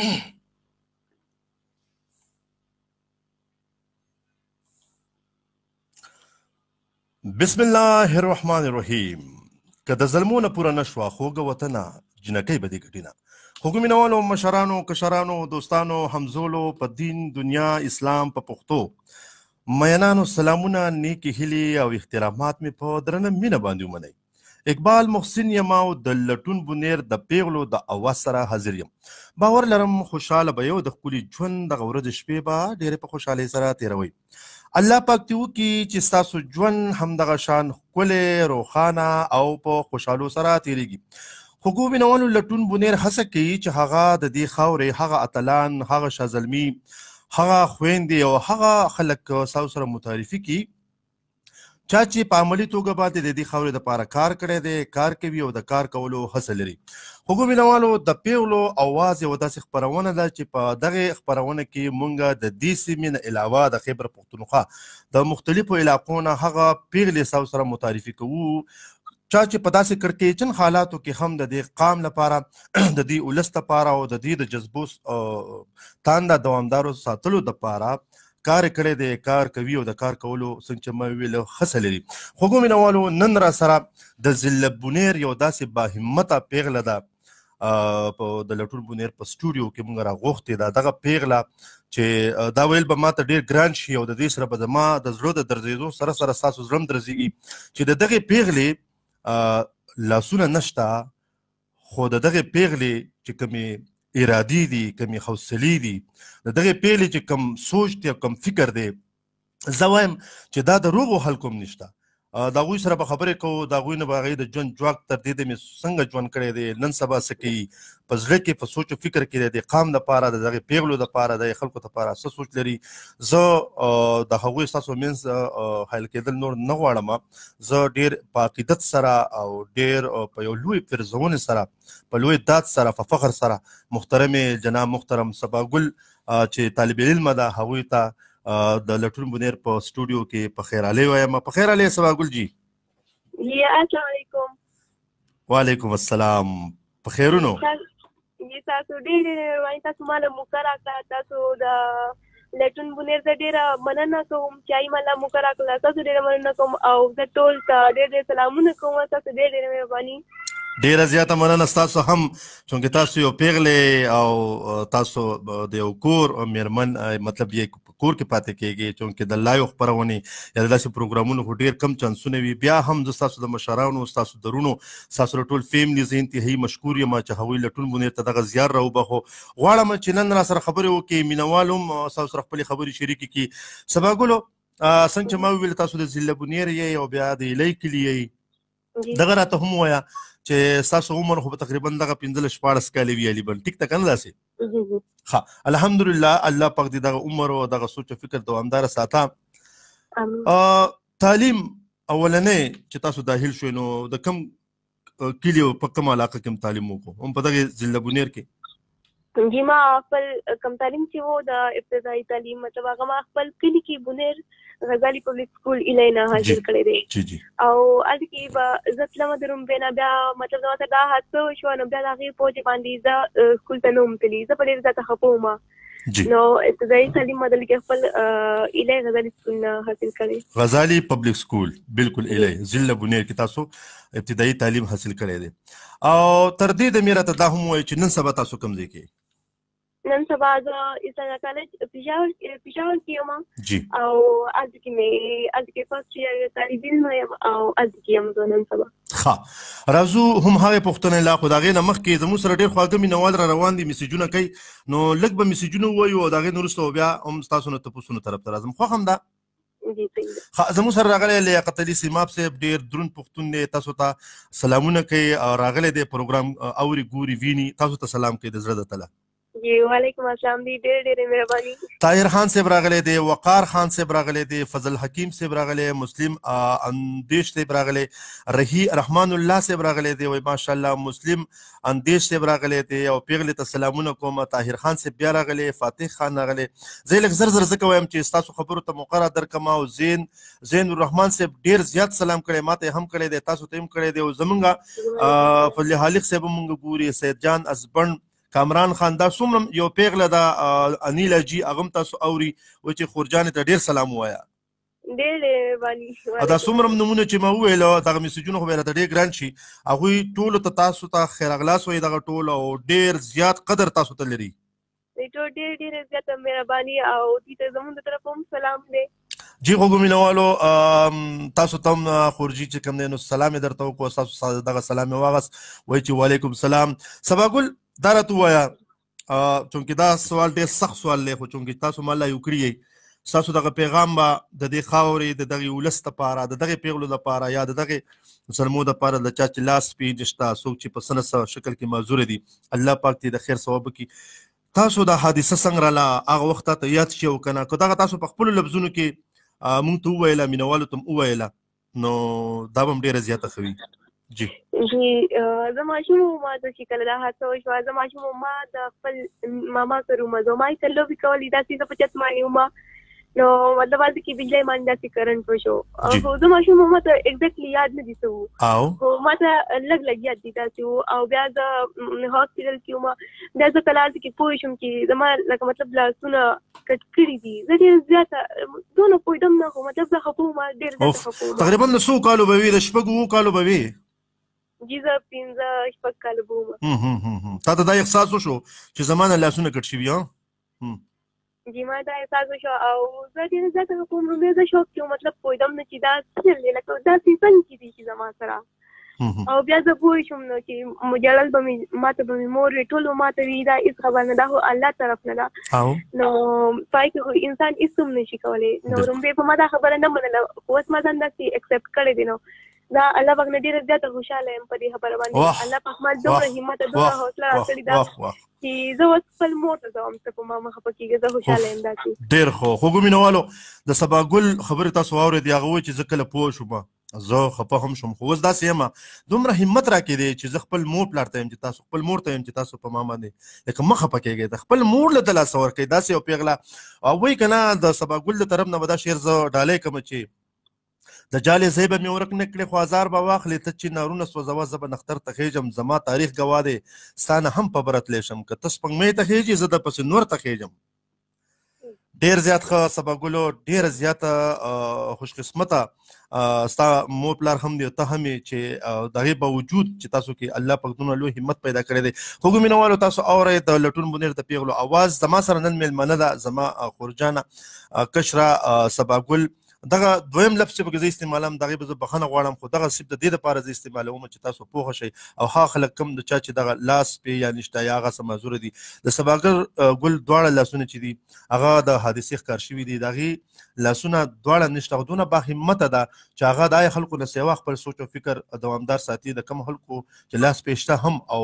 بسم الله الرحمن الرحیم. که د ظلمونه پوره نشوه خوږه وطنه جنکۍ به دې ګټي نه. خوږو مینوالو مشرانو کشرانو دوستانو همزولو په دین دنیا اسلام په پښتو مینانو سلامونه نیکې هیلې او احترامات مې په درنه مینه باندې ومنئ. اقبال محسن یم او د لټون بونیر د پیغلو د اواز سره حاضر یم. باور لرم خوشحاله به یو د ښکلي ژوند دغه ورځې شپې به ډېرې په خوشحالۍ سره تېروئ. الله پاک دې وکړي چې ستاسو ژوند همدغه شان ښکلی روښانه او په خوشحالو سره تېرېږي. خوږو مینوالو لټون بونیر هڅه کوي چې هغه د دې خاورې هغه اتلان هغه شازلمي هغه خویندې او هغه خلک ستاسو سره معرفي کړي چا چې په عملي توګه باندې د دې خاورې دپاره کار کړی دی، کار کوي او د کار کولو هڅه لري. خوږو مینوالو د پیغلو اواز یوه داسې خپرونه ده چې په دغې خپرونه کې مونږ د دې سیمې نه علاوه د خیبر پښتونخوا د مختلفو علاقو نه هغه پیغلې ستاسو سره معرفي کوو چا چې په داسې کړکېچن حالاتو کې هم د دې قام لپاره د دې ولس لپاره او د دې د جذبو تانده دوامدارو ساتلو دپاره کار کړی دی، کار کوي او د کار کولو څنګه چې ما ویل هڅه لري. خوږو مینوالو نن را سره د ضلع بونیر یو داسې باهمته پیغله ده په د لټون بونیر په سټوډیو کې موږ راغوښتې ده. دغه پیغله چې دا ویل به ماته ډېر ګران شي او د دې سره به زما د زړه د درزېدو سره سره ستاسو زړه هم درزېږي چې د دغې پیغلې لاسونه نشته خو د دغې پیغلې چې کومې ارادي دي کمې حوصلې دي د دغې پیغلې چې کم سوچ دی او کم فکر دی زه وایم چې دا د روغو خلکو هم نشته. د هغوی سره به خبرې کوو د هغوی نه به هغوی د ژوند ځواک تر دې د مې څنګه ژوند کړی دی نن سبا څه کوي په زړه کې په سوچ و فکر کې د قام دپاره د دغې پیغلو دپاره د خلکو دپاره څه سوچ لري. زه د هغوی ستاسو منځ حایل کېدل نور نه غواړم. زه ډېر په عقیدت سره او ډېر په یو لوی پرزونې سره په لوی داد سره په فخر سره محترمې جناب محترم سباګل چې طالب علمه ده هغوی ته د لټون بونیر په سټوډیو کې په خیرالی وایم. په خیرالی سباګل جی. السلام علیکم. وعلیکم السلام. په خیرونو. تاسو ډېر مهرباني تاسو ماله موقع راکړه. تاسو د لټون بونیر ته ډېره مننه کوم چې ماله موقع راکړه. تاسو ډېره مننه کوم او زه ټول ته ډېر ډېر سلامونه کوم. تاسو ډېر ډېر مهرباني. ډېره زیاته مننه ستاسو هم چونکې تاسو یو پیغلې او تاسو د یو کور میرمن مطلب یې کور کې پاتې کېږي چونکې د لایو خپرونې یا د داسې پروګرامونو خو ډېر کم چانسونه وي. بیا هم زه ستاسو د مشرانو ستاسو درونو ستاسو له ټول فیملي زه انتهایي مشکور یم چې هغوی لټون بونیر ته دغه زیار راوبخو. غواړم چې نن را سره خبرې وکړي مینوال هم ستاسو سره خپلې خبرې شریکې کړي. سباګلو څنګه چې ما وویل تاسو د ضلع بونیر یې او بیا د ایلی کلي یې دغه راته هم ووایه چې ستاسو عمر خو به تقریبا دغه 15-14 کالې وي غالبا ټیک ده که نه داسې؟ ښه الحمدلله الله پاک دې دغه عمر او دغه سوچ او فکر دوامداره ساته. تعلیم اولنی چې تاسو داخل شوئ نو د کم کلي په کوم علاقه کې هم تعلیم وکړو هم په دغې ضلع بونیر کې؟ جی ما خپل کم تعلیم چې و د ابتدایي تعلیم مطلب هغه ما خپل کلي کې بونیر غزالي پبلک سکول ایلی نه حاصل کړی دی او هلته کې به زه تلمه د رومبې نه بیا مطلب زما سره دا حادثه وشوه نو بیا د هغې په وجې باندې زه سکول ته نه وم تللي. زه په ډېر زیاته خفه وم نو ابتدایي تعلیم ما دلته کې خپل ایلی غزالي سکول نه حاصل کړی. غزالي پبلک سکول بالکل ایلی ضلع بونیر کې تاسو ابتدایي تعلیم حاصل کړی دی او تر دې د مې راته دا هم ووایي چې نن سبا تاسو کوم ځای کې؟ نن سبا زه اسلامي کالج پېښور کې یم او هلته کې مې فرسټ ایئر طالب علم یم او هلته کې یم زه نن سبا. ښه راځو هم هغې پوښتنې لا خو د هغې نه مخکې زموږ سره ډېر خواږه مینوال را روان دي میسیجونه کوي نو لږ به میسیجونه ووایو او د هغې نه وروسته بیا هم ستاسو نه تپوسونو طرف ته راځم. خوښ هم ده؟ زموږ سره راغلی لیاقت علي سیماب صاحب ډېر دروند پښتون دی تاسو ته سلامونه کوي او راغلی دی پروګرام اوري ګوري ویني تاسو ته سلام کوي د زړه د تله. وعلیکم السلام دی ډېر ډېرې مهرباني. طاهر خان صاحب راغلی دی، وقار خان صاحب راغلی دی، فضل حکیم صاحب راغلی، مسلم اندیش صاحب راغلی، رحمان الله صاحب راغلی دی وایي ماشاءالله، مسلم اندیش صاحب راغلی دی او پیغلې ته سلامونه کوم. طاهر خان صاحب بیا راغلی، فاتح خان راغلی. زه یې لږ زر زر ځکه وایم چې ستاسو خبرو ته موقع را درکړم او زین الرحمن صاحب ډېر زیات سلام کړی ما ته یې هم کړی دی تاسو ته هم کړی دی او زمونږ فضل خالق صاحب هم مونږ ګوري، سید جان ازبڼ کامران خان دا څومره یو پیغله ده انیلا جی هغه هم تاسو اوري وایي چې خورجانې ته ډېر سلام ووایه ډېر باندې دا څومره نمونه چې ما وویل دغه میسجونه خو به راته ډېر ګران شي هغوی ټولو ته تاسو ته خیر اغلاس وایي دغه ټول او ډېر زیات قدر تاسو ته لري ټول ډېر زیاته مهرباني او دوی ته زموږ د طرفه هم سلام دی جی غوږو مینوالو تاسو ته هم خورجي چې کوم دی نو سلام یې درته وکړو ستاسو دغه سلام یې واغست وایي چې وعلیکم سلام سباګل دا راته ووایه چونکې دا سوال ډېر سخت سوال دی خو چونکې تاسو ما لا یو کړي یئ ستاسو دغه پیغام به د دې خاورې د دغې ولس دپاره د دغې پیغلو دپاره یا د دغې زلمو دپاره د چا چې لاس پې نشته څوک چې په څه نه څه شکل کې معذوره دي الله پاک دې د خیر ثواب وکړي تاسو دا حادثه څنګه راله هغه وخت ته یاد شي او که نه که دغه تاسو په خپلو لفظونو کې مونږ ته وویله مینوالو ته هم وویله نو دا به هم ډېره زیاته ښه وي جی زه ماشوم وم چې کله دا حادثه وشوه زه ماشوم وم ما د خپل ماما سره وم زه ما یې سره لوبې کولې داسې زه په چت باندې وم نو مطلب هلته کې بجلی باندې داسې کرنټ وشو خو زه ماشوم وم ما ته اګزیکټلي یاد نه دي څه وو خو ما ته لږ یاد دي داسې وو او بیا زه هاسپټل کې وم بیا زه کله هلته کې پوه شوم چې زما لکه مطلب لاسونه کټ کړي دي زه ډېر زیاته دونه پوهېدم نه خو مطلب زه خفه وم ډېر زیاته خفه وم تقریبا د څو کالو به وي د شپږ اووه کالو به وي جی زه 15-16 کاله به وم تا ته دا احساس وشو چې زما نه لاسونه کټ شوي جی ما دا احساس وشو او زه ډېره زیاته خفه وم لومړی زه شوک کې وم مطلب پوهېدم نه چې دا څه دی لکه داسې څنګه کېدی شي زما سره او بیا زه پوه شوم نو چې مجلل به مې ما ته به مې مور وي ټول به ما ته وي دا هېڅ خبر نه دا خو الله طرف نه ده نو پای کې خو انسان هېڅ هم نشي کولی نو لومړی به ما دا خبره نه منله خو اوس ما ځان داسې اکسپټ کړی دی نو دا الله پاک نه ډېره زیاته خوشحاله یم په دې خبره باندې الله پاک ما دومره همت دومره حوصله راکړې ده چې زه اوس خپل مور ته ځم ته په ما مخه پکېږه زه خوشحاله یم داسې ډېر ښه خوږو مینوالو د سباګل خبرې تاسو واورېدې هغه وایي چې زه کله پوه شوم زه خفه هم شوم خو اوس داسې یم دومره همت راکې دی چې زه خپل مور پلار ته یم چې تاسو خپل مور ته یم چې تاسو په ما باندې لکه مه خفه کېږئ د خپل مور له دلاسه ورکوئ داسې یو پیغله او وایي که نه د سباګل د طرف نه به دا شعر زه ډالۍ کړم چې د جالې ځای به مې ورک نه کړې خو ازار به واخلې ته چې نارونه سوځوه زه به نختر ته خېږم زما تاریخ ګواه دی ستا نه هم په بره تلی شم که ته سپوږمۍ ته خېږي زه د پسې نور ته خېږم ډېر زیات ښه سباګلو ډېره زیاته خوشقسمته ستا مور پلار هم دی ته هم یې چې د هغې باوجود چې تاسو کې الله پاک دومره لوی همت پیدا کړی دی خوږو مینوالو تاسو اورئ د لټون بونیر د پیغلو اواز زما سره نن میلمنه ده زما خورجانه کشره سباګل دغه دویم لفظ چې پکې زه استعمالوم د هغې به زه بخښنه غواړم خو دغه صرف د دې دپاره زه استعمالوم چې تاسو پوهه شئ او هغه خلک کم د چا چې دغه لاس پې یا نشته یا هغه څه معذوره دي د سباګل ګل دواړه لاسونه چې دي هغه د حادثې ښکار شوي دي د هغې لاسونه دواړه نشته او دونه باهمته ده چې هغه د هغې خلکو نه سیوا خپل سوچ او فکر دوامدار ساتي د کم خلکو چې لاس پې شته هم او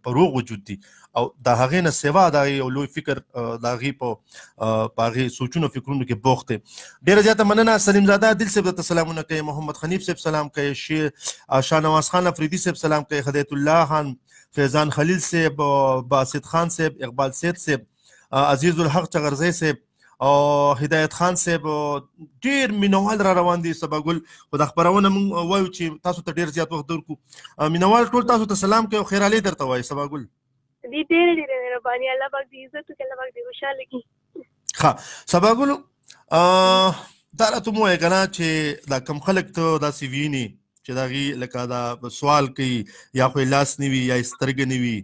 په روغ وجود دي او د هغې نه سیوا د هغې یو لوی فکر د هغې په هغې سوچونو فکرونو کې بوخت دی ډېره زیاته مننه سلیم زاده عادل صاحب درته سلامونه کوي محمد خنیف صاحب سلام کوي شاهنواز خان افریدي صاحب سلام کوي هدایت الله خان فیضان خلیل صاحب باسط خان صاحب اقبال سید صاحب عزیز الحق چغرزی صاحب او هدایت خان صاحب ډېر مینوال را روان دي سباګل خو د خپرونه موږ وایو چې تاسو ته ډېر زیات وخت درکړو مینوال ټول تاسو ته سلام کوي او خیرالۍ درته وایي سباګل دې ډېرې مهرباني الله پاک دې عزت وکړي الله پاک دې خوشحاله کړي ښه سباګلو دا راته مو وایه که نه چې دا کم خلک ته داسې ویني چې د هغې لکه دا سوال کوي یا خو یې لاس نه وي یا یې سترګه نه وي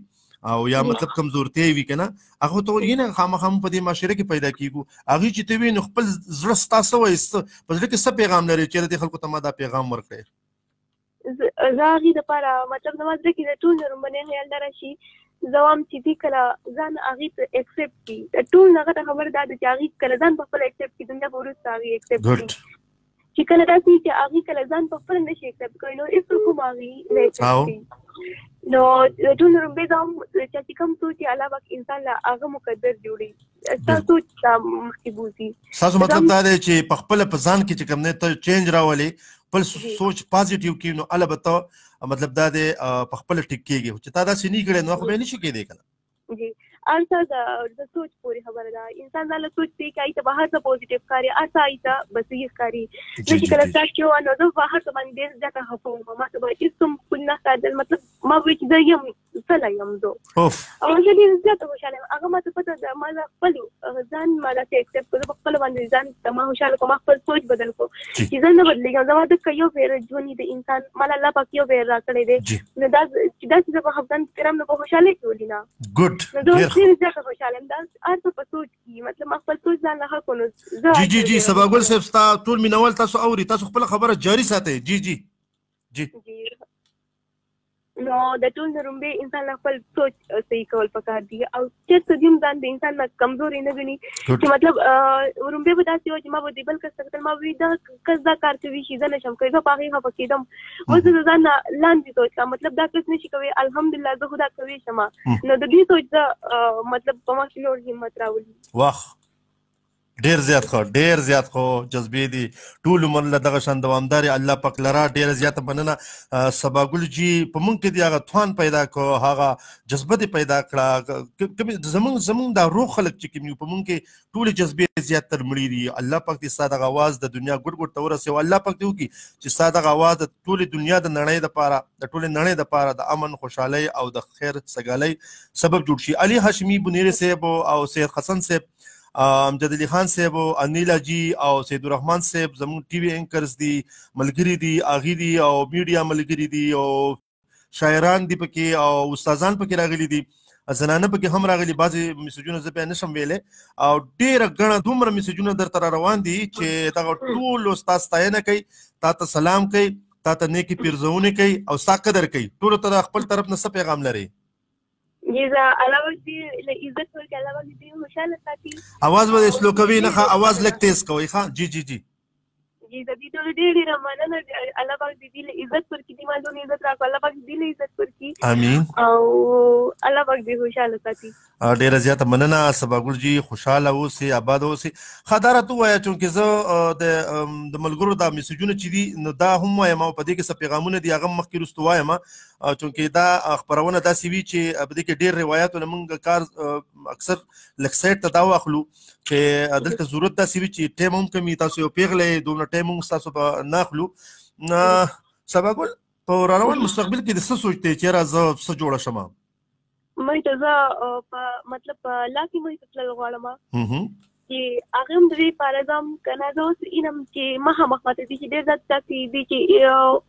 او یا مطلب کمزورتیا وي که نه هغه ته وایي نه خامخا په دې معاشره کې پیدا کېږو هغې چې ته وایي نو خپل زړه ستا څه وایي په زړه کې څه پیغام لري چې دې خلکو ته ما دا پیغام ورکړی زه هغې دپاره مطلب زما زړه کې د ټول نه لومړنی خیال دا راشي زه وایم چې دوی کله ځان هغې ته اکسپټ کړي د ټول نه غټه خبره دا ده چې هغې کله ځان په خپله اکسپټ کړي دنیا به وروسته هغې اکسپټ کړي چې کله داسې وي چې هغې کله ځان په خپله نشي اکسپټ کوي نو هېڅوک هم هغې نه اکسپټ کوي نو د ټول نه لومړی دا هم چې کوم سوچ یې الله پاک انسان له هغه مقدر جوړوي ستا سوچ ته مخکې بوځي ستاسو مطلب دا دی چې په خپله په ځان کې چې کوم دی ته چینج راولې خپل سوچ پازیټیو کړي نو هله به ته مطلب دا دی په خپله ټیک کېږي چې تا داسې نه کړی نو خو بیا نشي کېدی که نه جی هر څه د سوچ پورې خبره ده انسان ځان له سوچ کوي که هغې ته به هر څه پوزیټیو ښکاري هر څه هغې ته به صحیح ښکاري زه چې کله سټارټ کړې وه نو زه به هر څه باندې ډېر زیاته خفه وم ما ته به هېڅ هم ښکلي نه ښکارېدل مطلب ما به وایي چې زه یم تللی یم زه او زه ډېره زیاته خوشحاله یم. هغه ماته پته ده ما د خپل ځان ما داسې اکسپټ کړو، زه په خپله باندې ځان ته ما خوشحاله کړم، ما خپل سوچ بدل کړو چې زه نه بدلېږم. زما دغه یو پېره ژوند د انسان ما له الله پاک یو پېره راکړی دی، نو دا چې داسې زه په خفګان کې تېرم نو په خوشحالۍ کې ولي نه. نو زه اوس ډېره زیاته خوشحاله یم. دا هر څه په سوچ کې مطلب ما خپل سوچ ځان له ښه کړو. نو جی سباګل صاحب ستا ټول مینوال تاسو اوري، تاسو خپله خبره جاري ساتئ. جی نو د ټول نه لومړی انسان له خپل سوچ صحیح کول پکار دي او چېرته دې هم ځان د انسان نه کمزوري نه ګڼي چې مطلب لومړی به داسې وه چې ما به د بل کس ته کتل، ما به وي دا کس دا کار کوي چې زه نشم کوی، زه په هغې خفه کېدم. اوس زه د ځان نه لاندې سوچ کړم مطلب دا کس نشي کوی، الحمدلله زه خو دا کوی شم. نو د دې سوچ زه مطلب په ما کې نور همت راولي. واخ ډیر زیات خو جذبې دي، ټول عمر له دغه شان دوامداري الله پاک لره. ډیره زیاته مننه سباګل جي، په موږ کې دې هغه توان پیدا کړو، هغه جذبه دې پیدا کړه. زموږ دا روغ خلک چې کوم یو په موږ کې ټولې جذبې زیات تر مړي دي. الله پاک دې ستا دغه اواز د دنیا ګوټ ته ورسوي. الله پاک دې وکړي چې ستا دغه اواز د ټولې دنیا د نړۍ دپاره د ټولې نړۍ دپاره د امن، خوشحالۍ او د خیر سګالۍ سبب جوړ شي. علي هاشمي بنيري صاحب او سید حسن صاحب، امجد علي خان صاحب، انیلا جی او سید الرحمن صاحب زموږ ټي وي اینکرز دي، ملګري دي، اغي دي او میډیا ملګري دي او شاعران دي پکې او استادان پکې راغلي دي، زنانه پکې هم راغلي. بعضې میسجونه زه بیا نشم ویلی او ډېره ګڼه دومره میسجونه درته را روان دي چې دغه ټولو ستا ستاینه کوي، تا ته سلام کوي، تا ته نیکې پیرزونې کوي او ستا قدر کوي. ټولو ته د خپل طرف نه څه پیغام لري؟ الله دې له عزت ورکړي، الله دې خوشحاله ساتي. اواز به سلو کوي نه، اواز لږ تیز کوئ. ښه جی د دې ټولو ډېره مننه. الله پاک دې له عزت ورکړي، دې ما دونه عزت راکړو، الله پاک دې له عزت ورکړي. امین. او الله پاک دې خوشحاله ساتي. ډېره زیاته مننه سباګل جي، خوشحاله اوسئ، آباد اوسئ. ښه دا راته ووایه چونکې زه د ملګرو دا میسجونه چې دي نو دا هم وایم او په دې کې څه پیغامونه دي هغه مخکې وروسته وایم، چونکې دا خپرونه داسې وي چې په دې کې ډېر روایاتونه موږ کار اکثر لږ سایډ ته دا واخلو چې دلته ضرورت داسې وي چې ټایم هم کمي، تاسو یو پیغلی دومره ټایم هم ستاسو به نه اخلو. سباګل په راروان مستقبل کې د څه سوچ دی چې یاره زه څه جوړه شم؟ مړ ته زه په مطلب په لاکې مړ ته تلل غواړم چې هغه هم د دې لپاره ځم که نه زه اوس اینم چې مخامخ ماته دي چې ډېر زیات داسې دي چې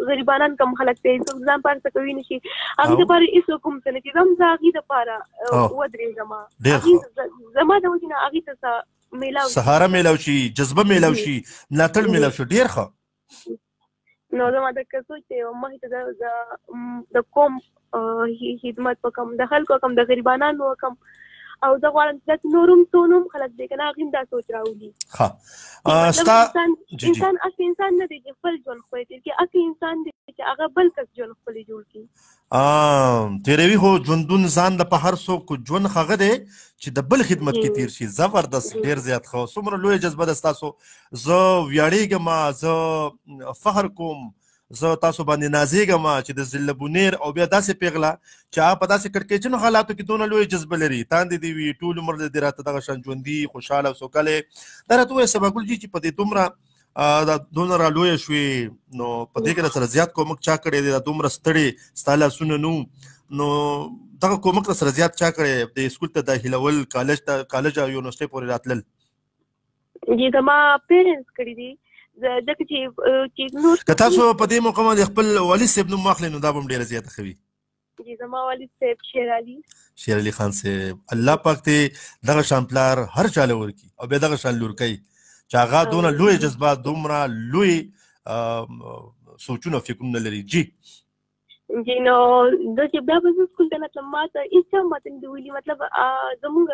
غریبانان کم خلک دی، څوک ځان پاره څه کوي نه شي، هغې دپاره هېڅوک هم څه نه چې زه هم زه هغې دپاره ودرېږم، زما د وجې نه هغې ته څه میلاو سهاره میلاو شي، جذبه میلاو شي، ملاتړ میلاو شي. ډېر ښه. نو زما دغه سوچ دی مخې ته د قوم خدمت وکړم، د خلکو وکړم، د غریبانانو وکړم او زه غواړم چې داسې نور هم څو نوم خلک دی که نه هغې هم دا سوچ راولي. انسان اصلي انسان نه دی چې خپل ژوند خپل تېر کړي، اصلي انسان دی چې هغه بل کس ژوند خپلې جوړ کړي. تېروي خو ژوندون ځان د په هر څوک ژوند هغه دی چې د بل خدمت کې تېر شي. زبردست، ډېر زیات ښه. څومره لویه جذبه ده ستاسو. زه ویاړېږم، زه فخر کوم، زه تاسو باندې نازېږم چې د ضلع بونیر او بیا داسې پیغله چې هغه په داسې کړکېچنو حالاتو کې دونه لویه جذبه لري، تاندې دې وي ټول عمر دې راته دغه شان ژوندي خوشحاله او سوکاله. دا راته ووایه سباګل جي چې په دې دومره دونه را لویه شوې نو په دې کې در سره زیات کومک چا کړی دی؟ دا دومره ستړې ستا لاسونه نو نو دغه کومک در سره زیات چا کړی؟ د سکول ته داخلول، کالج او یونیورسټۍ پورې راتلل؟ جی زما پیرنټس کړي دي. که تاسو په دې موقع باندې خپل والد صاحب نوم واخلئ نو دا به هم ډېره زیاته ښه وي. جی زما والد صاحب شیر علي خان صاحب، الله پاک دې دغه شان پلار هر چاله ورکړي او بیا دغه شان لور کوي چې هغه دونه لوی جذبات، دومره لوی سوچونه او فکرونه لري. جی جی نو زه چې بیا به زه سکول ته نه تلم، ما ته هېڅ هم ماته نه دي ویلي، مطلب زمونږ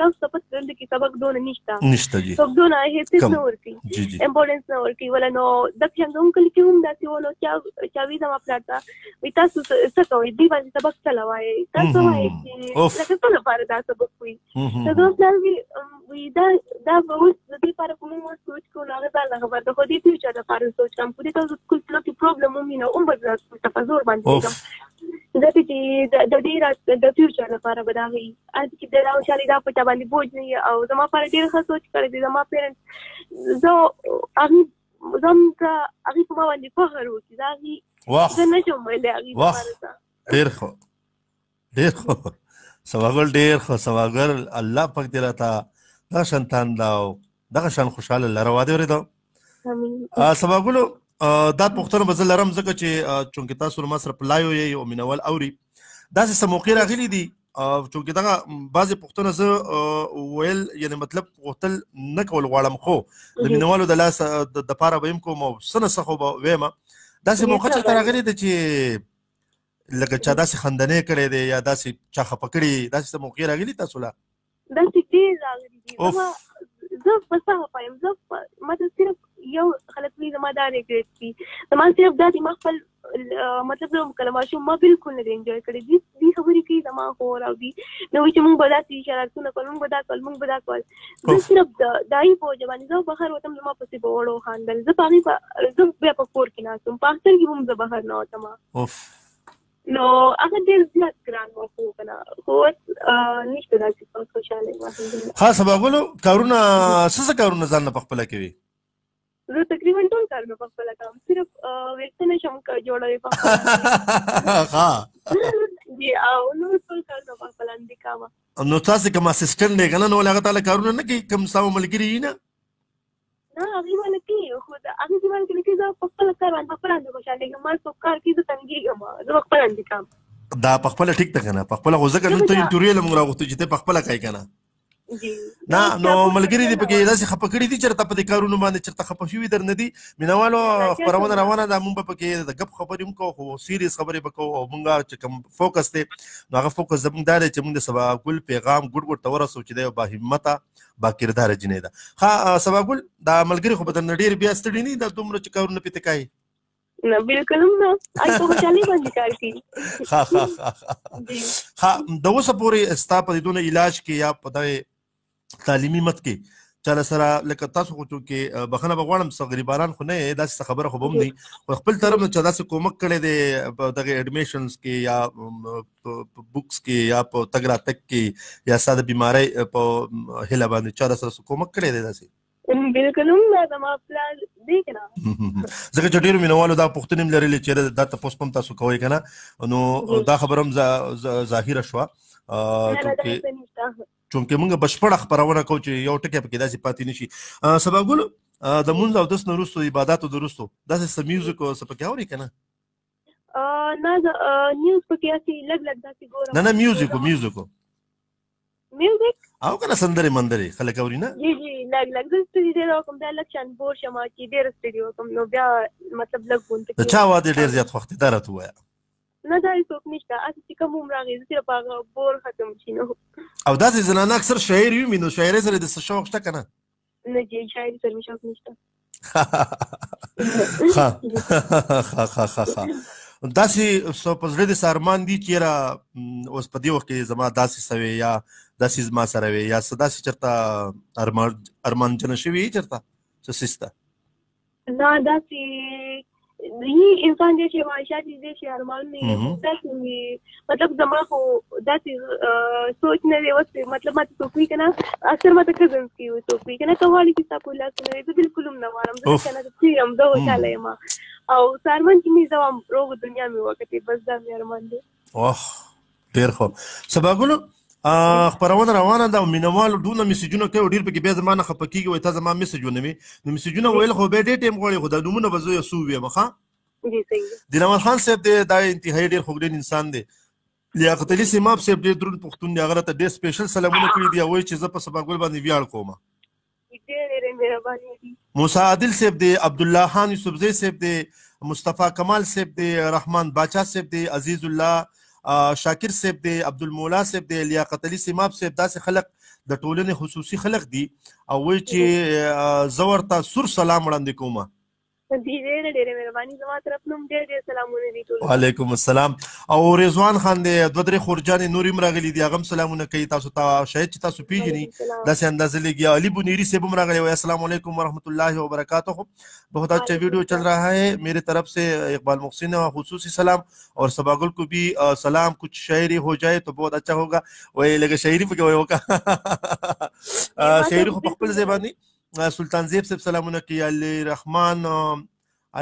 تاسو ته پته دلته کې سبق دونه نشته، څوک دونه حیثیت نه ورکوي، امپورټنس نه ورکوي. ولا نو دغه شان زموږ کلي کې هم داسې و، نو چا وي زما پلار ته وایي تاسو څه کوئ؟ دوی باندې سبق څه وایئ؟ تاسو وایئ چې لکه څه لپاره دا سبق وایي؟ نو زما پلار وایي دا به اوس د دې لپاره که موږ اوس سوچ کړو نو هغه ځان له خبر ده، خو دې فیوچر لپاره سوچ کړم، خو دې تاسو سکول تلو کې پروبلم هم وي نو هم به زه سکول ته په زور باندې ځکه چې د ډېر د فیوچر لپاره به دا وي هلته چې د خوشحالۍ دا په چا باندې بوج نه وي. او زما لپاره ډېر ښه سوچ کړی دی زما پیرنټس. زه هم که هغوی په ما باندې فخر وکړي، زه هغوی زه نه شم ویلی هغوی لپاره. ډېر ښه، ډېر ښه سباګل ډېر ښه سباګل الله پاک دې راته دغه شان تانده او دغه شان خوشحاله لره واده اورېده سباګلو دا پوښتنه به زه لرم ځکه چې چونکې تاسو ما سره په لایو یې او مینوال اوري داسې څه موقع راغلي دي چونکې دغه بعضې پوښتنه زه ویل یعنې مطلب پوښتل نه کول غواړم خو د مینوالو د لاس دپاره به یم کوم او څه نه څه خو به ویمه داسې موقع چېرته راغلې ده چې لکه چا داسې خندنې کړی دی یا داسې چا خفه کړي داسې څه موقع راغلي تاسو له داسې ډېر راغلي دي زه په څه خفه یم زه مطلب صرف یو خلک وي زما دا ریګریټ دي زما صرف دا دي ما خپل مطلب زه کله ماشوم ما بالکل نه دی انجوای کړی دي خبرې کوي زما خور او دي نو وایي چې موږ به داسې شرارتونه کول موږ به دا کول موږ به دا کول زه صرف د هغې په وجه باندې زه بهر وتم زما پسې به وړو خاندل زه په هغې زه بیا په کور کې ناست وم په اختر کې به هم زه بهر نه وتم نو هغه ډېر زیات ګران و خو که نه خو اوس نشته داسې خوشحاله یم ښه سباګلو کارونه څه کارونه ځان نه پخپله کوي زه تقریبا ټول کارونه پخپله کوم صرف ویښته نه شم جوړوي پخپله جی او نور ټول کارونه پخپله نه دي کومه نو تاسې کوم اسسټنټ دی که نه نو ولې هغه تاله کارونه نه کوي کوم ستا ملګري یي نه نه هغې به نه کوي خو د هغې چې باندې نه کوي زه په خپله کار باندې پخپله اندې خوشحالېږم ما څوک کار کوي زه تنګېږم زه پخپله اندې کوم دا پخپله ټیک ده که نه پخپله خو ځکه دلته انټرویو له موږ راغوښتو چې ته پخپله کوې که نه نه نو ملګري دې پکې داسې خفه کړي دي چېرته په دې کارونو باندې چېرته خفه شوي در نه دي مینهوالو خپرونه روانه ده مونږ به پکې د ګپ خبرې هم کوو خو سیریس خبرې به کوو او مونږ چې کوم فوکس دی نو هغه فوکس زموږ دا دی چې مونږ د سباګل پیغام ګډ ته ورسوو چې دی یو باهمته باکرداره جینۍ ده ښه سباګل دا ملګري خو به درنه ډېر بیا ستړي نه دا دومره چې کارونه پې ته کوي نه بالکل هم نه هلته خوشحالۍ باندې کار کوي ښه د اوسه پورې ستا په دې دونه علاج کې یا په دغې تعلیمي مت کې چا سره لکه تاسو خو چونکې بخښنه به غواړم څه غریبانان خو نه یې داسې څه خبره خو به هم نه خو خپل طرف نه چا داسې کومک کړی دی په دغې اډمیشنز کې یا په بکس کې یا په تګ راتګ کې یا ستا د بیمارۍ په هیله باندې چا سره کومک کړی دی داسې بالکل هم نه زما پلان دی که نه ځکه چې ډېرو مینهوالو دا پوښتنې هم لرلې چې دا تپوس به هم تاسو کوئ که نه نو دا خبره هم ظاهره شوه چونکې موږ بشپړه خپرونه کوو چې یو ټکی پکې داسې پاتې نه شي سباګلو د مونځ اودس نه وروستو عباداتو د وروستو داسې څه میوزیک او څه پکې اورئ که نه نه نیوز پکې هسې لږ لږ داسې ګورم نه میوزیکو او که نه سندرې مندرې خلک اوري نه جی جی لږ لږ زه ستړي ډېره وکړم بیا لږ شان بور شم چې ډېره ستړي وکړم نو بیا مطلب لږ غونډه د چا واده ډېر زیات خوښ دی دا راته ووایه نه دا څوک نشته هسې چې کوم هم راغی زه صرف هغه بور ختم شي نو او داسې زنانه اکثر شاعر وي نو شاعرۍ سره د څه شوق شته که نه نه جی شاعري سره مې شوق نشته داسې څه په زړه دې څه ارمان دي چې یاره اوس په دې وخت کې زما داسې څه وی یا داسې زما سره وی یا څه داسې چېرته ارمانجنه شوي چېرته څه څیز ته نه داسې یي انسان دی چې خواهشات دي چې ارمانونه یې داسې مطلب زما خو داسې سوچ نه دی اوس مطلب ماته څوک وي که نه اکثر ماته کزنس کې وي څوک وي که نه ته غواړې چې ستا په لاسونه وي زه بالکل هم نه غواړم زه که نه زه ښه یم زه خوشحاله یم او څارمن چې مې زه وم روغ دنیا مې وکتې بس دا مې ارمان دی اوه ډېر ښه سباګلو خپرونه روانه ده او مینهوالو دونه میسجونه کوي او ډېر پکې بیا زما نه خفه کېږي وایي تا زما میسج ونه وي نو میسجونه ویل خو بیا ډېر ټایم غواړي خو دا نومونه به زه یو څو ویم ښه دینامل خان صاحب دی دا انتهایي ډېر خوږ انسان دی لیاقت علي سیماب صاحب ډېر دروند پښتون دی هغه راته ډېر سپیشل سلامونه کړي دي او وایي چې زه په سباګل باندې ویاړ کوم موسی عادل صاحب دی عبدالله خان یوسفزی صاحب دی مصطفی کمال صاحب دی رحمان باچا صاحب دی عزیز الله شاکر صاحب دی عبدالمولا صاحب دی لیاقت علي سیماب صاحب داسې خلک د ټولنې خصوصي خلک دي او وایي چې زه ورته سور سلام وړاندې کوم ډېره ډېره مهرباني زما طرف نه هم ډېر ډېر سلامونه دي ټولو وعلیکم السلام او رضوان خان دی دوه درې خورجانې نورې هم راغلي دي هغه هم سلامونه کوي تاسو ته شاید چې تاسو پیژني داسې اندازه لګي علي بنیری صاحب هم راغلی وایي السلام علیکم ورحمۃ اللہ وبرکاتہ بہت اچھا ویڈیو چل رہا ہے میرے طرف سے اقبال محسن خصوصی سلام اور سباگل کو بھی سلام کچھ شاعری ہو جائے تو بہت اچھا ہوگا وایي لکه شاعري پکې وایي وکړه شاعري خو په خپل ځای باندې سلطان زیب صاحب سلامونه کوي علي رحمان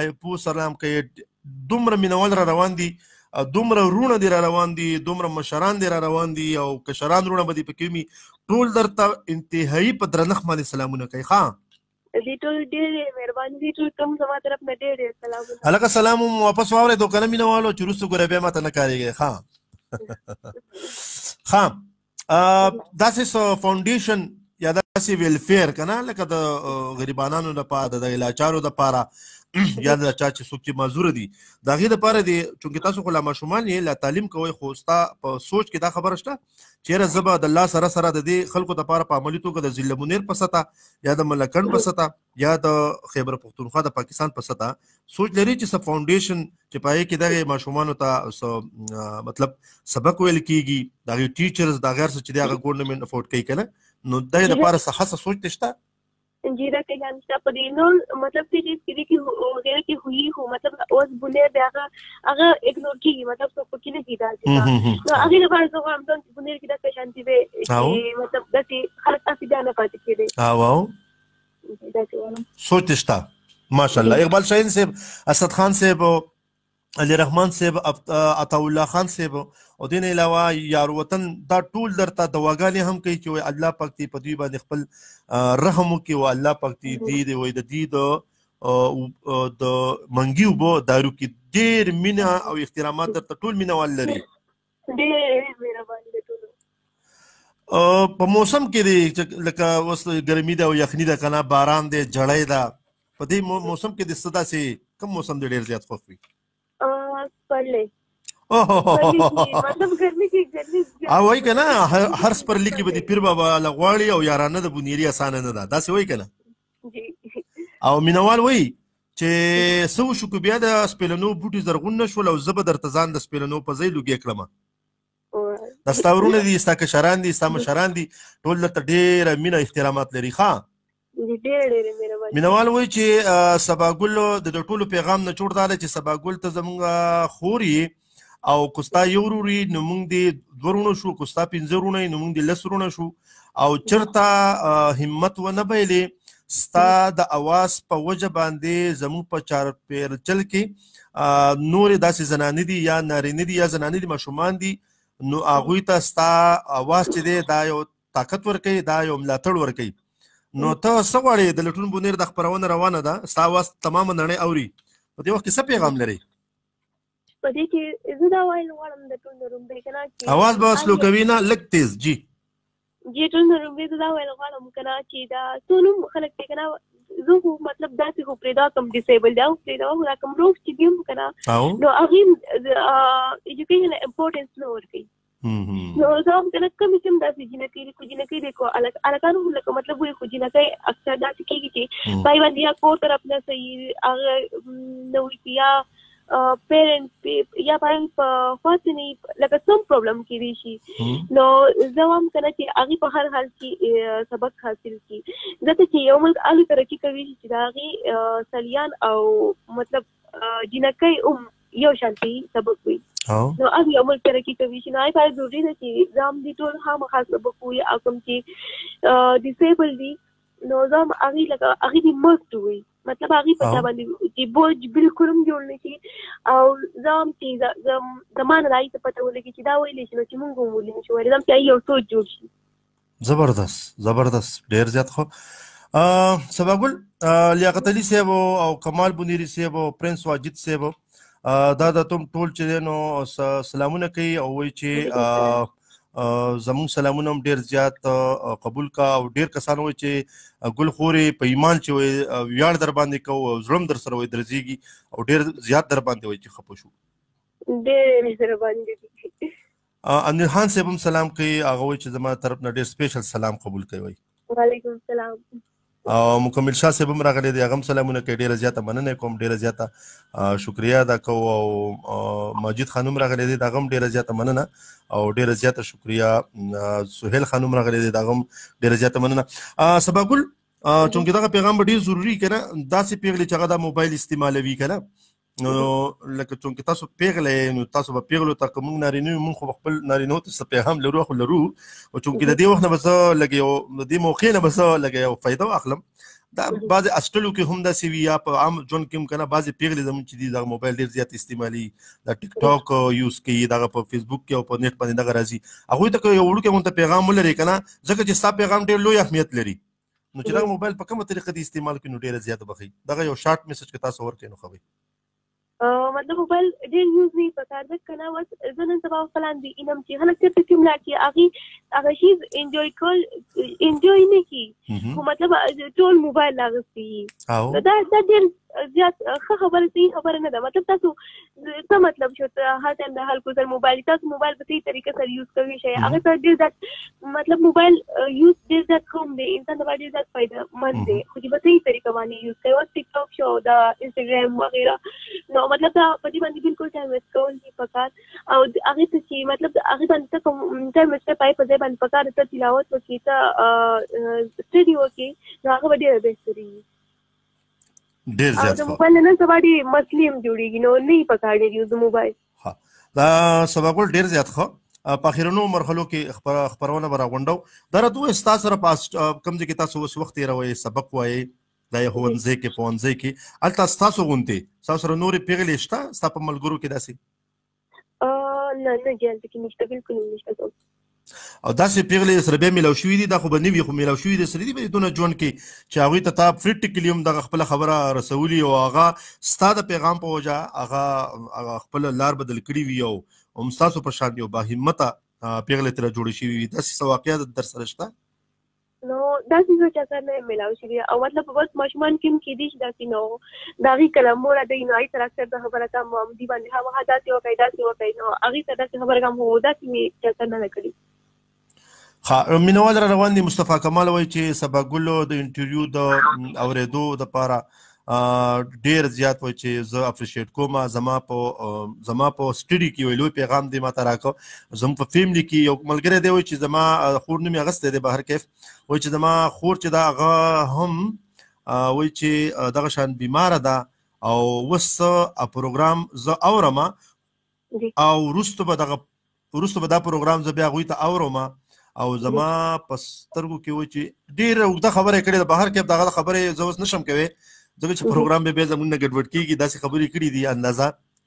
ایپو سلام کوي دومره مینوال را روان دي دومره وروڼه دي را روان دي، دومره مشران دي را روان دي او کشران وروڼه به دي پکې وي، ټول درته انتهایي په درنښت باندې سلامونه کوي. ښه دي ټول ډېرې مهرباني دي، ټول کوم زما طرف نه ډېر سلامونه. هلکه سلام هم واپس واورېدو که نه مینهوالو چې وروسته ګوره بیا ماته نه کارېږي. ښه داسې فاونډیشن یا داسې ویلفیر که نه، لکه د غریبانانو لپاره د علاجارو دپاره یا د چا چې څوک چې معذوره دي د هغې دپاره دي، چونکې تاسو خو لا ماشومان یې لا تعلیم کوئ، خو ستا په سوچ کې دا خبره شته چې یاره زه به د الله سره سره د دې خلکو دپاره په عملي توګه د ضلع منیر په سطح یا د ملکنډ په سطح یا د خیبر پښتونخوا د پاکستان په سطح سوچ لري چې څه فاونډیشن چې په هغې کې دغې ماشومانو ته مطلب سبق ویل کېږي، د هغې ټیچرز د هغه هر څه چې دی هغه ګورنمنټ افورډ کوي که نه، نو دغې دپاره څه هڅه سوچ دې شته؟ जी रखे जानता पर इनोल मतलब कि जिस किसी की वगैरह की हुई हो मतलब उस बुने बेगा अगर इग्नोर की मतलब सब कुछ नहीं कीता तो अगले बार तो हम तो बुने की दस शांति पे मतलब दस हल्का सी जाना पाते थे। हाँ वाओ सोचता माशाल्लाह। इकबाल शाहीन साहब, असद खान साहब, علي رحمان صاحب، عطاءالله خان صاحب او دین علاوه یار وطن دا ټول درته دواګانې هم کوي چې الله پاک دې په دوی باندې خپل رحم وکړي او الله پاک دې وایي د دې د منګي اوبو دارو کې ډېر مینه او احترامات درته ټول مینهوال لري. په موسم کې دی لکه اوس ګرمي ده او یخني ده که نه، باران دی، جړی ده، په دې موسم کې د څه داسې کوم موسم دی ډېر زیات خوښ وي؟ وایي که نه هر سپرلي کې به د پیر بابا لغواړي او یارانه د بونیري اسانه نه ده، داسې وایي که نه؟ او مینوال وایي چې څه وشو که بیا د سپېلنو بوټي زرغون نه شول او زه به درته ځان د سپېلنو په ځای لوګې کړم. دا ستا ورونه دي، ستا کشران دي، ستا مشران دي، ټول درته ډېره مینه احترامات لري. ښه مینوال وایي چې سباګل د ټولو پیغام نه چوړ دا دی چې سباګل ته زمونږ خور یې او که ستا یو ورور یې نو موږ دې دوه وروڼه شو، که ستا پنځه وروڼه یې نو موږ دې لس وروڼه شو، او چېرته همت ونه بایلې ستا د اواز په وجه باندې زموږ په چارپیرچل کې نورې داسې زنانې دي یا نارینه دي یا زنانې دي ماشومان دي، نو هغوی ته ستا اواز چې دی دا یو طاقت ورکوي، دا یو ملاتړ ورکوي. نو ته څه غواړې؟ د لټون بونیر د خپرونه روانه ده، ستا اواز تمامه نړۍ اوري، په دې وخت کې څه پیغام لري؟ په دې کې زه دا ویل غواړم د ټول رومبۍ که نه اواز به سلو کوي نه لږ تیز جي ټول رومبۍ زه دا ویل غواړم که نه چې دا څو نوم خلک دی که نه زه خو مطلب داسې خو پرېږده کوم ډسیبل دی او پرېږده خو دا کوم روغ چې دي هم که نه نو هغې ایجوکیشن امپورټنس نه ورکوي. نو زه هم که نه کمې چې هم داسې جینکۍ دي خو جینکۍ دی خو هلکانو خو لکه مطلب وایي خو جینکۍ اکثر داسې کېږي چې پای باندې یا کور طرف نه صحیح هغه نه وي یا پیرنټ یا پارنټ په خواص نه لکه سم پرابلم کېدی شي. نو زه هم که نه چې هغې په هر حال کې سبق حاصل کړي، ځکه چې یو ملک هغې ترقي کوي چې د هغې سلیان او مطلب جینکۍ هم یو شانتي سبق وي. نو هغې یو ملک ترقي کوي چې نو هغې لپاره ضروري ده چې زه هم دې ټول خامخا سبق ووایي او کوم چې ډسیبل دي نو زه هم هغې لکه هغې دې مست ووایي، مطلب هغې په چا باندې چې بوج بالکل هم جوړ نه شي او زه هم چې زما نه د هغې ته پته ولګي چې دا ویلی شي نو چې مونږ هم ولي نه شو ویلی، زه هم چې هغې یو سوچ جوړ شي. زبردست زبردست ډېر زیات ښه. سباګل لیاقت علي صاحب او کمال بونیري صاحب او پرنس واجد صاحب دا د تم ټول چې دی نو سلامونه کوي او وایي چې زموږ سلامونه هم ډېر زیات قبول کا او ډېر کسان وایي چې ګل خورې په ایمان چې وایي ویاړ در باندې کوو او زړه هم در سره وایي درځېږي او ډېر زیات در باندې وایي چې خفه شو. ډېر مهرباني دي. امیر خان صاحب هم سلام کوي، هغه وایي چې زما طرف نه ډېر سپیشل سلام قبول کوي. وایي وعلیکم السلام. او مکمل شاه صاحب هم راغلی دی، هغه هم سلامونه کوي، ډېره زیاته مننه کوم، ډېره زیاته شکریه ادا کوو. او ماجد خان هم راغلی دی، د هغه هم ډېره زیاته مننه او ډېره زیاته شکریه. سهیل خان هم راغلی دی، د هغه هم ډېره زیاته مننه. سباګل چونکې دغه پیغام به ډېر ضروري که نه داسې پیغلې چې هغه دا موبایل استعمالوي که نه نو لکه چونکې تاسو پیغله نو تاسو به پیغلو ته که موږ نارینه یو موږ خو خپل نارینهو ته څه پیغام لرو خو لرو او چونکې د دې وخت نه به زه لږ یو د دې موقع نه به زه لږ یو فایده واخلم دا بعض استلو کې هم دا سی وی یا په عام جون کې هم کنه بعض پیغلې زمون چې دي دا موبایل ډیر زیات استعمالي دا ټیک ټاک یوز کوي دا په فیسبوک کې او په نیټ باندې دا راځي هغه ته یو وړو کې مونته پیغام ولري کنه ځکه چې ستا پیغام ډیر لوی اهمیت لري نو چې دا موبایل په کومه طریقه دی استعمال کړي نو ډیر زیات بخي دا یو شارټ میسج کې تاسو ورکړئ نو خوي مطلب موبایل ډېر یوز نه پکار ده کنه وس زنن سبا فلان دي انم چې خلک ته کوم لا چې هغه شی انجوای کول انجوای نه کی خو مطلب ټول موبایل لاغسي دا ډېر زیات خبره صحیح خبره نه ده مطلب تاسو څه مطلب شو هر ټایم د خلکو سره موبایل تاسو موبایل په صحیح طریقه سره یوز کوي شي هغه ته ډېر زیات مطلب موبایل یوز ډېر زیات کوم دی انسان د باندې زیات فائدہ مند دی خو چې په صحیح طریقه باندې یوز کوي او ټیک ټاک شو دا انستګرام وغیرہ نو مطلب دا په دې باندې بالکل ټایم ویسټ کول دي پکار او هغه ته چې مطلب هغه باندې کوم ټایم ویسټ پای په ځای باندې پکار ته تلاوت وکړي ته سټډي وکړي نو هغه ډېر بهتري ډیر زیات د موبایل نه سبا دي مسلیم جوړیږي نو نه پکار دی د موبایل ها دا سبا ګل ډیر زیات خو په اخیرونو مرحلو کې خبرونه راغونډو دا راته استاد سره پاس کم ځکه تاسو اوس وخت راوي سبق وایي دا یو ونځي کې پونځي کې الته تاسو غونته تاسو سره نورې پیغلې شته تاسو په ملګرو کې داسي نه جلد کې نشته بالکل نشته او داسې پیغلې سره به ملاو شوې دي دا خو به نوي خو ملاو شوې دي سره دي به دونه جون کې چې هغوی ته تا پریکټیکلی هم دغه خپله خبره رسولي او هغه ستا د پیغام په وجه هغه خپله لار بدل کړي وي او هم ستاسو په شان یو باهمته پیغلې ترې جوړې شوې وي داسې څه واقعیات در سره شته نو داسې څه چا سره نه ملاو شوي او مطلب بس ماشومان کې هم کېدای شي داسې نه و د هغې کله مور دی نو هغې سره اکثر د خبره کوم دې باندې هغه داسې وکړئ نو هغې سره داسې خبره کوم خو داسې مې چا سره نه ده کړې مینوال را روان دي مصطفی کمال وایي چې سبا ګلو د انټرویو د اورېدو دپاره ډېر زیات وایي چې زه اپریشیټ کوم زما په سټډي کې یو لوی پیغام دی ماته راکړه زموږ په فیملي کې یو ملګری دی وایي چې زما خور نوم یې اغستی دی بهر کیف وایي چې زما خور چې دا هغه هم وایي چې دغه شان بیماره ده او اوس پروګرام زه اورم او وروسته به دا پروګرام زه بیا هغوی ته اورم او زما په سترګو کې و چې ډېره اوږده خبره یې کړې ده بهر کې دغه خبرې زه اوس نشم کوی ځکه چې پروګرام به بیا زموږ نه ګډوډ کېږي داسې خبرې کړي دي اندازه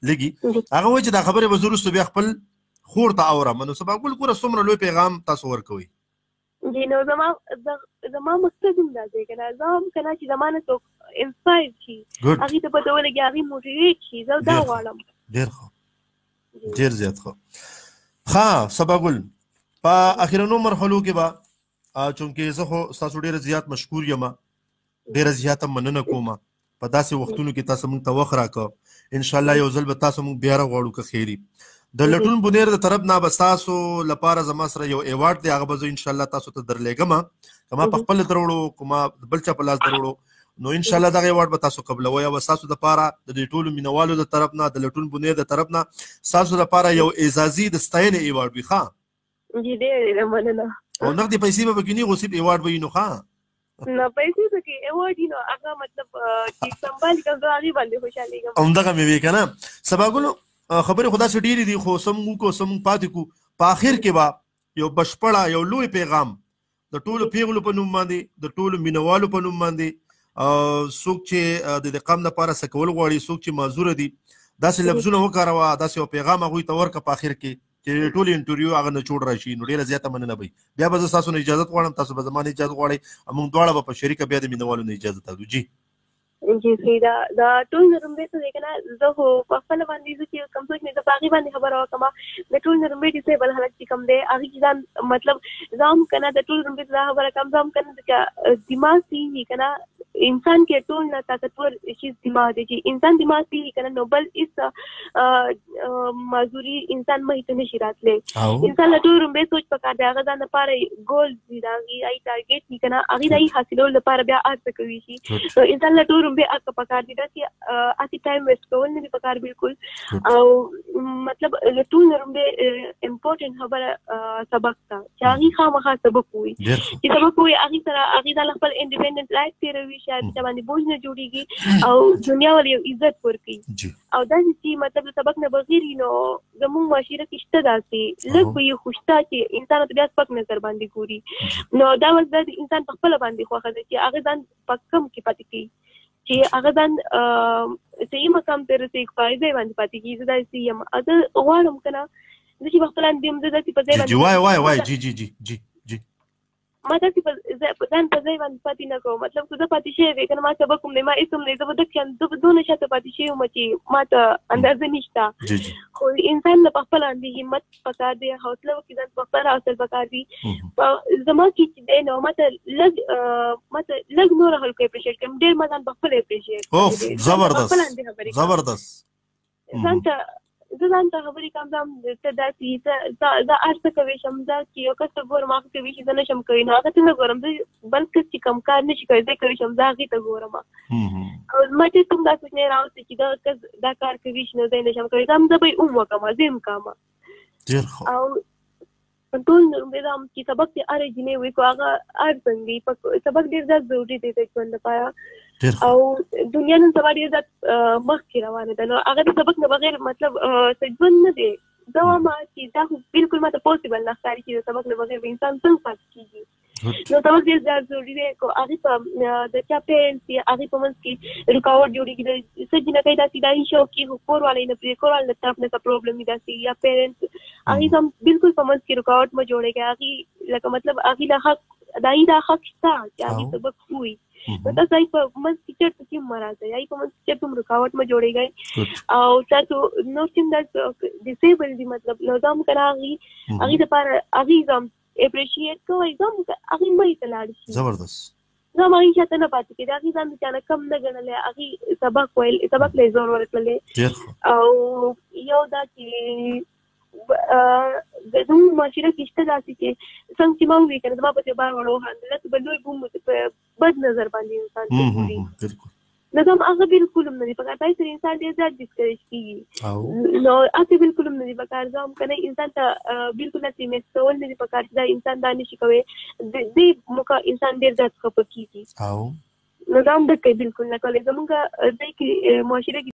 لږي هغه وایي چې دا خبرې به زه وروسته بیا خپل خور ته اورم نو سبا ګل کوره څومره لوی پیغام تاسو ورکوئ جی نو زما مقصد هم دا دی که نه زه هم که نه چې زما نه څوک انسپایر شي هغې ته پته ولګي هغې موټیویټ شي زه دا غواړم ډېر ښه ډېر زیات ښه ښه سبا ګل په اخرنو مرحلو کې به چونکې زه خو ستاسو ډېره زیات مشکور یم ډېره زیاته مننه کوم په داسې وختونو کې تاسو موږ ته وخت راکړه انشاءالله یو ځل به تاسو موږ بیا راغواړو که خیري د لټون بنیر د طرف نه به ستاسو لپاره زما سره یو ایوارډ دی هغه به زه انشاءالله تاسو ته درلیږم که ما په خپله دروړو که ما بل چا په لاس دروړو نو انشاءالله دغه ایوارډ به تاسو قبلوئ او ستاسو دپاره د دې ټولو مینوالو د طرف نه د لټون بنیر د طرف نه ستاسو لپاره یو اعزازي د ستاینې ایوارډ وي ښه جی ډېر مننه او نقدې پیسې به پکې نه غوسیب ایوارډ به وي نو ښه نه پیسې پکې ایوارډ وي نو هغه مطلب چې سمبال کړم زه هغې باندې خوشحالېږم همدغه مې وي که نه سبا ګلو خبرې خو داسې ډېرې دي خو سم وکړو سم پاتې کړو په آخر کې به یو بشپړه یو لوی پیغام د ټولو پیغلو په نوم باندې د ټولو مینوالو په نوم باندې څوک چې د دې قام دپاره څه کول غواړي څوک چې معذوره دي داسې لفظونه وکاروه داسې یو پیغام هغوی ته ورکړه په آخر کې چې ټول انټرویو هغه نه چوړ راشي نو ډېره زیاته مننه به بیا به زه ستاسو نه اجازت غواړم تاسو به زما نه اجازت غواړئ موږ دواړه به په شریکه بیا د مینوالو نه اجازت اخلو جی جی صحیح دا ټول نرمبې څه دی که نه زه خو په خپله باندې زه چې کوم څوک مې زه په هغې باندې خبره وکړم د ټول نرمبې ډسیبل هلک چې کوم دی هغې چې ځان مطلب زه هم که نه د ټول نرمبې ته دا خبره کوم زه هم که نه چې دماغ صحیح وي که نه انسان کې ټول نه طاقتور چیز دماغ دی چې انسان دماغ صحیح وي که نه نو بل هېڅ معذوري انسان مخې ته نشي راتلی انسان له ټول نرمبې سوچ پکار دی هغه ځان لپاره ګول وي د هغې هغې ټارګېټ وي که نه هغې د هغې حاصلولو لپاره بیا هر څه کوي شي نو انسان له ټول نرمبې هغه پکار دي داسې هسې ټایم ویسټ کول نه دي پکار بالکل او مطلب له ټول نرمبې امپورټنټ خبره سبق ته چې هغې خامخا سبق ووایي چې سبق ووایي هغې سره هغې ځان خپل انډیپینډنټ لایف تېروي شاید چې باندې بوج نه جوړیږي او دنیا ول یو عزت ورکړي او دا چې مطلب سبق نه بغیر نو زموږ معاشره کې شته داسې لږ به یې خوشته چې انسان ته بیا سپک نظر باندې ګوري نو دا وخت د انسان په خپل باندې خوښه ده چې هغه ځان په کم کې پاتې کوي چې هغه ځان صحیح مقام ته رسېږي فایده باندې پاتې کیږي زه داسې یم زه غواړم که نه زه چې په خپل اندیم زه داسې په ځای باندې وای جی ما داسې په ځان په ځای باندې پاتې نه کوم مطلب که زه پاتې شوی وی که نه ما سبق کوم دی ما اسم دی زه به داسې زه دونه شاته پاتې شوی وم چې ما ته اندازه نشته خو انسان له په خپل باندې همت پکار دی حوصله وکړي ځان په خپل حوصله پکار دي زما کې چې دی نو ما ته لږ نور خلکو اپریشیټ کوم ډېر ما ځان په خپل اپریشیټ کوم زبردست ځان ته زه ځان ته خبرې کوم ته داسې زه هر څه کوی شم زه چې یو کس ته ګورم هغه کوي چې زه نشم کوی نو هغه ته نه ګورم زه بل کس چې کوم کار نشي کوی زه کوی شم زه هغې ته ګورم او زما چې کوم دا سوچ نه راوستې چې دا کس دا کار کوي چې نو زه نشم کوی زه هم زه به یې وکړم زه یې وکړم او ټول نظام چې سبق چې هر جنې وي کو هغه هر څنګه سبق ډېر زیات ضروري دی د ژوند لپاره او دنیا نن سبا ډېر زیات مخکې روانه ده نو هغه د سبق نه بغیر مطلب ژوند نه دی زه وایم چې دا خو بالکل ماته پوسیبل نه ښکاري چې د سبق نه بغیر به انسان څنګه پاتې کېږي نو سبق ډېر زیات ضروري دی کو هغې په د چا پیرنټس دي هغې په منځ کې رکاوټ جوړېږي د څه جنکۍ داسې دا شوق کي خو کور والی نه پرېږدي کور والو له طرف نه څه پروبلم وي داسې یا پیرنټس هغې هم بالکل په منځ کې رکاوټ مه جوړېږي هغې لکه مطلب هغې له حق د هغې دا حق شته چې هغې سبق ووایي نو تاسو هغې په منځ کې چېرته کې هم مه راځئ هغې په منځ کې چېرته هم رکاوټ مه جوړېږئ او تاسو نور چې هم داسې ډسیبل دي مطلب نو دا هم که نه هغې دپاره هغې هم اپریشیټ کوئ زه هم هغې مخې ته لاړ شي زبردست زه هم هغې شاته نه پاتې کېدې هغې ځان د چا نه کم نه ګڼلی هغې سبق ویل سبق له یې زور ورکړلی او یو دا چې زموږ معاشره کې شته داسې چې څنګه چې ما ووایي که نه زما په دې بار ور وخندل داسې به لوی بوم په بد نظر باندې انسان ته ګوري نو دا هم هغه بالکل هم نه دي پکار پای سره انسان ډېر زیات ډسکریج کېږي نو هسې بالکل هم نه دي پکار زه هم که نه انسان ته بالکل داسې میکسول نه دي پکار چې دا انسان دا نشي کوی دې موقع انسان ډېر زیات خفه کېږي نو دا هم دقیق بالکل نه کولی زمونږ ځای کې معاشره کې